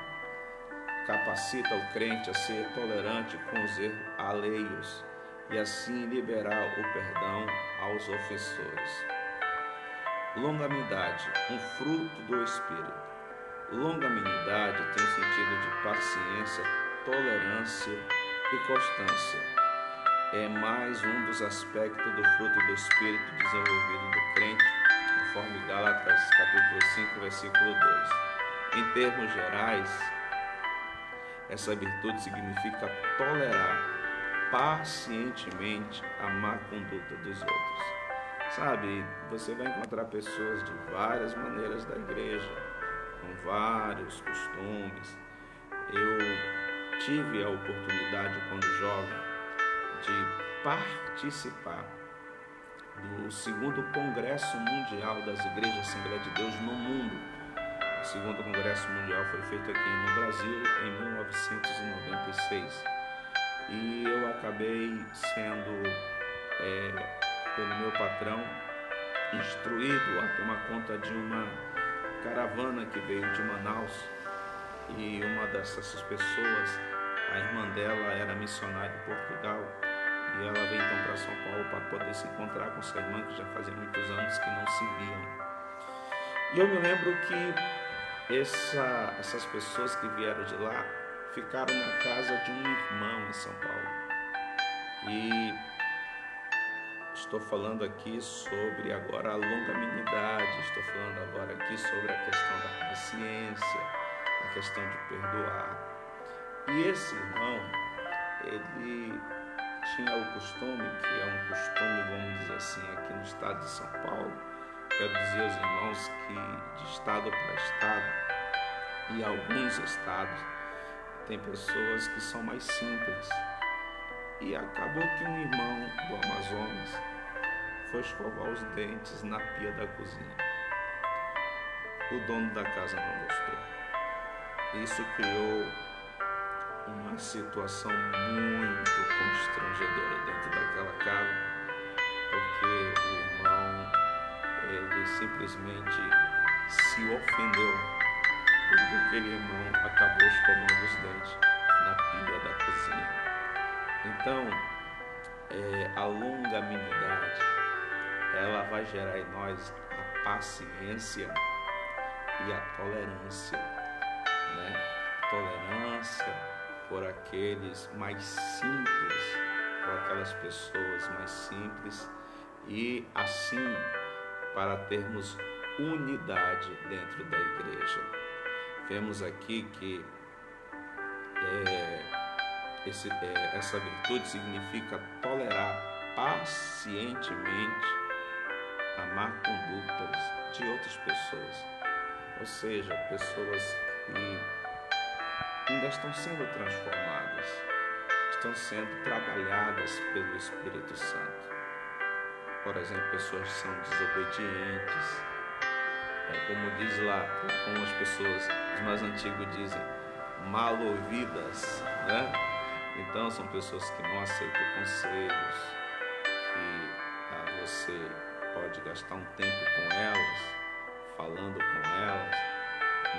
capacita o crente a ser tolerante com os erros alheios e assim liberar o perdão aos ofensores. Longanimidade, um fruto do Espírito. Longanimidade tem sentido de paciência, tolerância e constância. É mais um dos aspectos do fruto do Espírito desenvolvido do crente, conforme Gálatas capítulo 5, versículo 2. Em termos gerais, essa virtude significa tolerar pacientemente a má conduta dos outros. Sabe, você vai encontrar pessoas de várias maneiras da igreja, com vários costumes. Eu tive a oportunidade, quando jovem, de participar do segundo Congresso Mundial das Igrejas Assembleia de Deus no mundo. O segundo Congresso Mundial foi feito aqui no Brasil em 1996 e eu acabei sendo, pelo meu patrão, instruído a tomar conta de uma caravana que veio de Manaus, e uma dessas pessoas, a irmã dela era missionária em Portugal, e ela veio então para São Paulo para poder se encontrar com sua irmã, que já fazia muitos anos que não se viam. E eu me lembro que essas pessoas que vieram de lá ficaram na casa de um irmão em São Paulo. E estou falando aqui sobre agora a longanimidade, estou falando agora aqui sobre a questão da paciência, a questão de perdoar. E esse irmão, ele tinha o costume, que é um costume, vamos dizer assim, aqui no estado de São Paulo, quero dizer aos irmãos que de estado para estado, e alguns estados, tem pessoas que são mais simples. E acabou que um irmão do Amazonas foi escovar os dentes na pia da cozinha. O dono da casa não gostou. Isso criou uma situação muito constrangedora dentro daquela casa, porque o irmão, ele simplesmente se ofendeu, porque aquele irmão acabou escovando os dentes na pia da cozinha. Então, a longanimidade, ela vai gerar em nós a paciência e a tolerância, né? Tolerância por aqueles mais simples, por aquelas pessoas mais simples, e assim para termos unidade dentro da igreja. Vemos aqui que essa virtude significa tolerar pacientemente a má conduta de outras pessoas, ou seja, pessoas que ainda estão sendo transformadas, estão sendo trabalhadas pelo Espírito Santo. Por exemplo, pessoas que são desobedientes, como diz lá, como as pessoas, os mais antigos dizem, mal ouvidas, né? Então são pessoas que não aceitam conselhos, que você pode gastar um tempo com elas, falando com elas,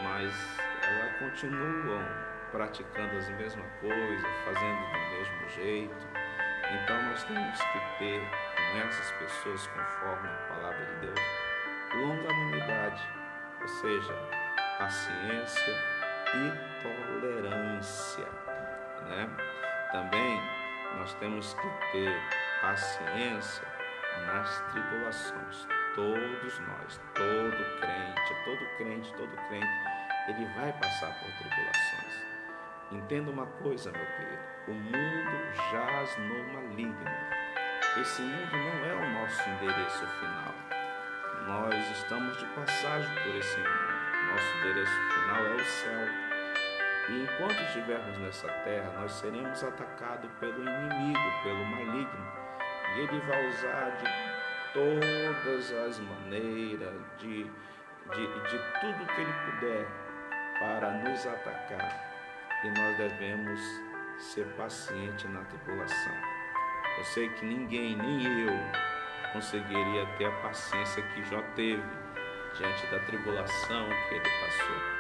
mas elas continuam praticando as mesmas coisas, fazendo do mesmo jeito. Então nós temos que ter com essas pessoas, conforme a palavra de Deus, longanimidade, ou seja, paciência e tolerância, né? Também nós temos que ter paciência nas tribulações. Todos nós, todo crente, ele vai passar por tribulações. Entenda uma coisa, meu querido, o mundo jaz no maligno. Esse mundo não é o nosso endereço final. Nós estamos de passagem por esse mundo. Nosso endereço final é o céu. E enquanto estivermos nessa terra, nós seremos atacados pelo inimigo, pelo maligno. E ele vai usar de todas as maneiras, de tudo que ele puder para nos atacar. E nós devemos ser pacientes na tribulação. Eu sei que ninguém, nem eu, conseguiria ter a paciência que Jó teve diante da tribulação que ele passou.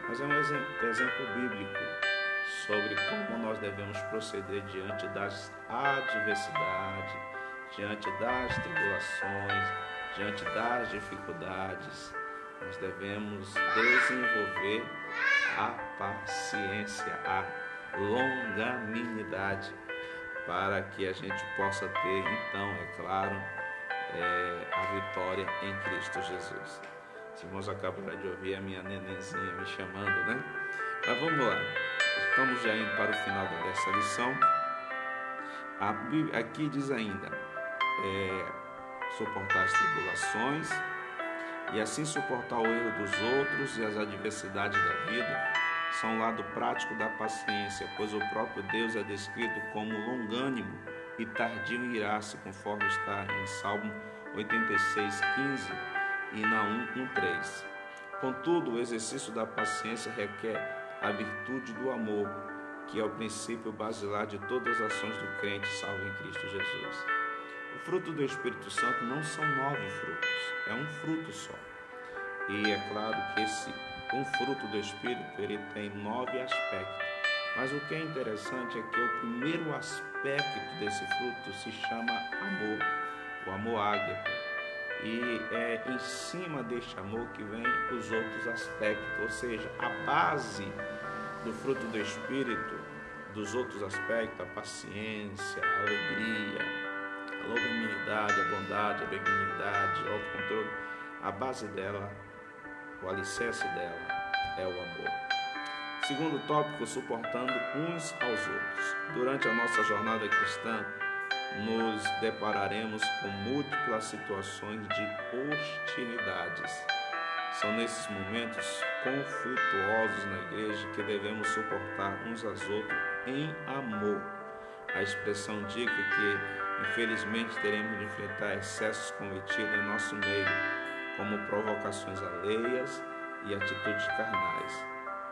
Mas é um exemplo bíblico sobre como nós devemos proceder diante das adversidades, diante das tribulações, diante das dificuldades. Nós devemos desenvolver a paciência, a longanimidade, para que a gente possa ter, então, é claro, a vitória em Cristo Jesus. Os irmãos acabaram de ouvir a minha nenenzinha me chamando, né? Mas vamos lá. Estamos já indo para o final dessa lição. A Bíblia aqui diz ainda, suportar as tribulações e assim suportar o erro dos outros e as adversidades da vida são o lado prático da paciência, pois o próprio Deus é descrito como longânimo e tardio em irar-se, conforme está em Salmo 86:15 e Naum 1:3. Contudo, o exercício da paciência requer a virtude do amor, que é o princípio basilar de todas as ações do crente salvo em Cristo Jesus. O fruto do Espírito Santo não são 9 frutos, é um fruto só. E é claro que um fruto do Espírito, ele tem 9 aspectos. Mas o que é interessante é que o primeiro aspecto desse fruto se chama amor, o amor ágape. E é em cima deste amor que vem os outros aspectos, ou seja, a base do fruto do Espírito, dos outros aspectos, a paciência, a alegria, a longanimidade, a bondade, a benignidade, o autocontrole, a base dela, o alicerce dela é o amor. Segundo tópico, suportando uns aos outros. Durante a nossa jornada cristã, nos depararemos com múltiplas situações de hostilidades. São nesses momentos conflituosos na igreja que devemos suportar uns aos outros em amor. A expressão indica que, infelizmente, teremos de enfrentar excessos cometidos em nosso meio, como provocações alheias e atitudes carnais.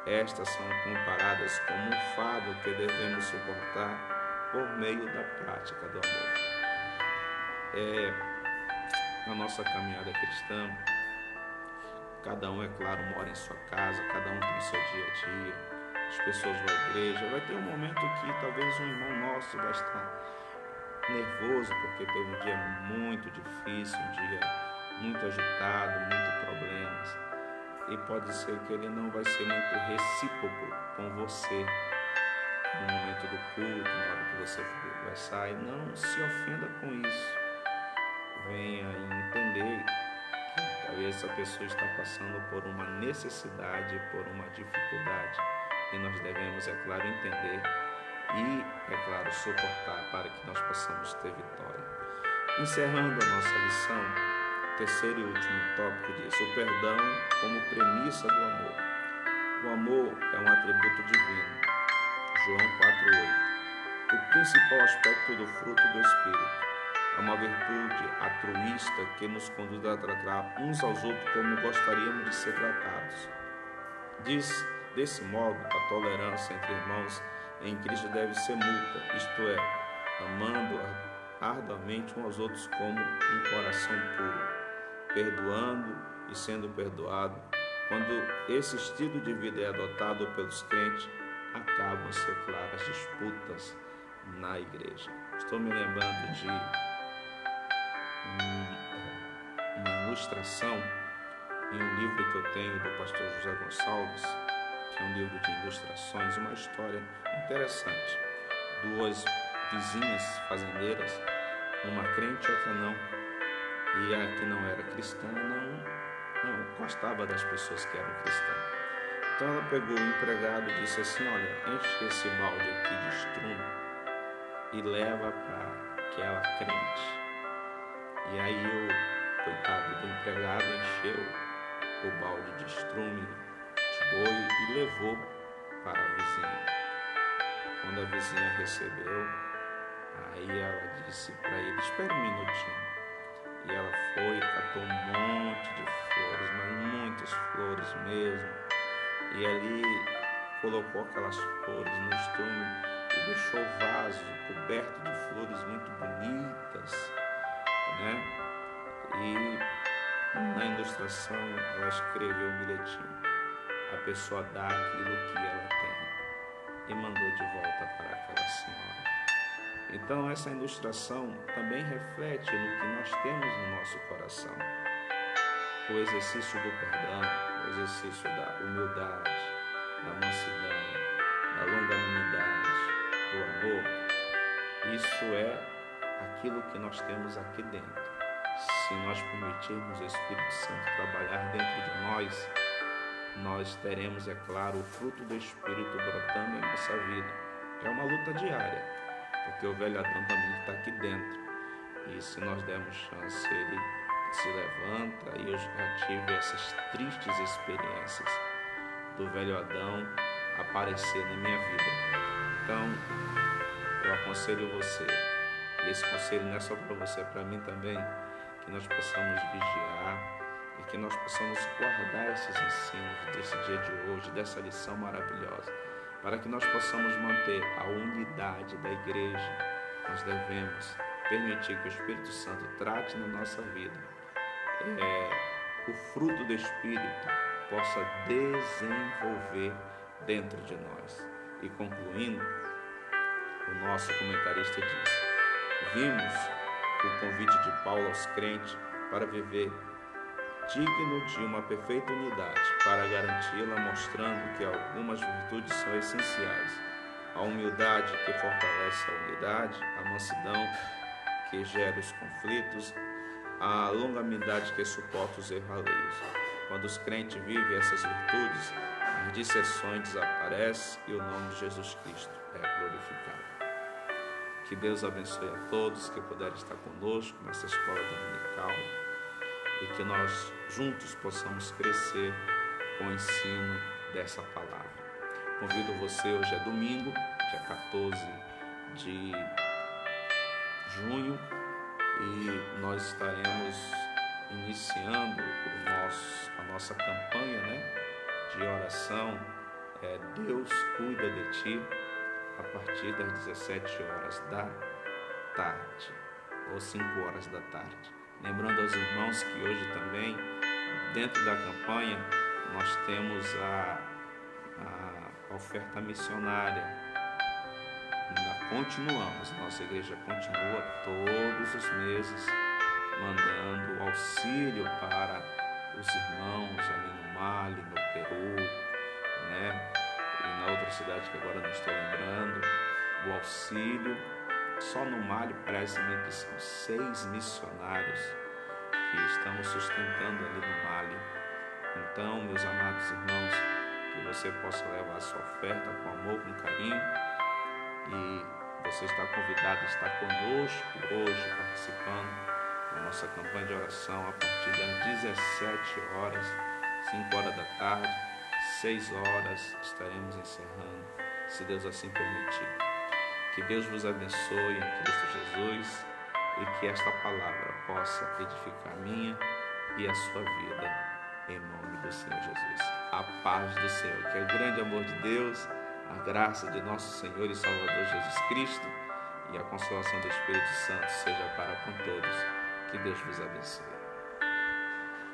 Estas são comparadas como um fardo que devemos suportar por meio da prática do amor. Na nossa caminhada cristã, cada um, é claro, mora em sua casa, cada um tem seu dia a dia, as pessoas vão à igreja. Vai ter um momento que talvez um irmão nosso vai estar nervoso porque teve um dia muito difícil, um dia muito agitado, muitos problemas. E pode ser que ele não vai ser muito recíproco com você no momento do culto, na hora que você for conversar. E não se ofenda com isso. Venha entender que talvez essa pessoa está passando por uma necessidade, por uma dificuldade. E nós devemos, é claro, entender e, é claro, suportar para que nós possamos ter vitória. Encerrando a nossa lição, terceiro e último tópico diz: o perdão como premissa do amor. O amor é um atributo divino. João 4:8. O principal aspecto do fruto do Espírito é uma virtude altruísta que nos conduz a tratar uns aos outros como gostaríamos de ser tratados. Desse modo, a tolerância entre irmãos em Cristo deve ser mútua, isto é, amando arduamente uns aos outros como um coração puro, perdoando e sendo perdoado. Quando esse estilo de vida é adotado pelos crentes, acabam-se, é claro, as disputas na igreja. Estou me lembrando de uma ilustração em um livro que eu tenho do pastor José Gonçalves, que é um livro de ilustrações, uma história interessante. Duas vizinhas fazendeiras, uma crente e outra não. E a que não era cristã não gostava das pessoas que eram cristãs. Então ela pegou o empregado e disse assim: olha, enche esse balde aqui de estrume e leva para aquela crente. E aí o coitado do empregado encheu o balde de estrume de boi e levou para a vizinha. Quando a vizinha recebeu, aí ela disse para ele: espere um minutinho. E ela foi e catou um monte de flores, mas muitas flores mesmo. E ali colocou aquelas flores no estrume e deixou o vaso coberto de flores muito bonitas, né? E na ilustração ela escreveu um bilhetinho: a pessoa dá aquilo que ela tem, e mandou de volta para aquela senhora. Então essa ilustração também reflete no que nós temos no nosso coração: o exercício do perdão, o exercício da humildade, da mansidão, da longanimidade, do amor. Isso é aquilo que nós temos aqui dentro. Se nós permitirmos o Espírito Santo trabalhar dentro de nós teremos, é claro, o fruto do Espírito brotando em nossa vida. É uma luta diária, porque o velho Adão também está aqui dentro. E se nós dermos chance, ele se levanta. E eu já tive essas tristes experiências do velho Adão aparecer na minha vida. Então, eu aconselho você, E esse conselho não é só para você, é para mim também, que nós possamos vigiar e que nós possamos guardar esses ensinos desse dia de hoje, dessa lição maravilhosa, para que nós possamos manter a unidade da igreja. Nós devemos permitir que o Espírito Santo trate na nossa vida, o fruto do Espírito possa desenvolver dentro de nós. E concluindo, o nosso comentarista diz: vimos o convite de Paulo aos crentes para viver digno de uma perfeita unidade, para garanti-la, mostrando que algumas virtudes são essenciais: a humildade, que fortalece a unidade; a mansidão, que gera os conflitos; a longanimidade, que suporta os erros alheios. Quando os crentes vivem essas virtudes, as dissensões desaparecem e o nome de Jesus Cristo é glorificado. Que Deus abençoe a todos que puderem estar conosco nessa escola dominical e que nós juntos possamos crescer com o ensino dessa palavra. Convido você, hoje é domingo, dia 14 de junho, e nós estaremos iniciando a nossa campanha, de oração, Deus cuida de ti, a partir das 17 horas da tarde, ou 5 horas da tarde. Lembrando aos irmãos que hoje também, dentro da campanha, nós temos a oferta missionária. Continuamos, nossa igreja continua todos os meses mandando auxílio para os irmãos ali no Mali, no Peru, e na outra cidade que agora não estou lembrando. O auxílio, só no Mali parece-me que são 6 missionários que estamos sustentando ali no Mali. Então, meus amados irmãos, que você possa levar a sua oferta com amor, com carinho, e você está convidado a estar conosco hoje, participando da nossa campanha de oração a partir das 17 horas, 5 horas da tarde, 6 horas estaremos encerrando, se Deus assim permitir. Que Deus vos abençoe em Cristo Jesus e que esta palavra possa edificar a minha e a sua vida, em nome do Senhor Jesus. A paz do Senhor, que é o grande amor de Deus, a graça de nosso Senhor e Salvador Jesus Cristo e a consolação do Espírito Santo seja para com todos. Que Deus vos abençoe.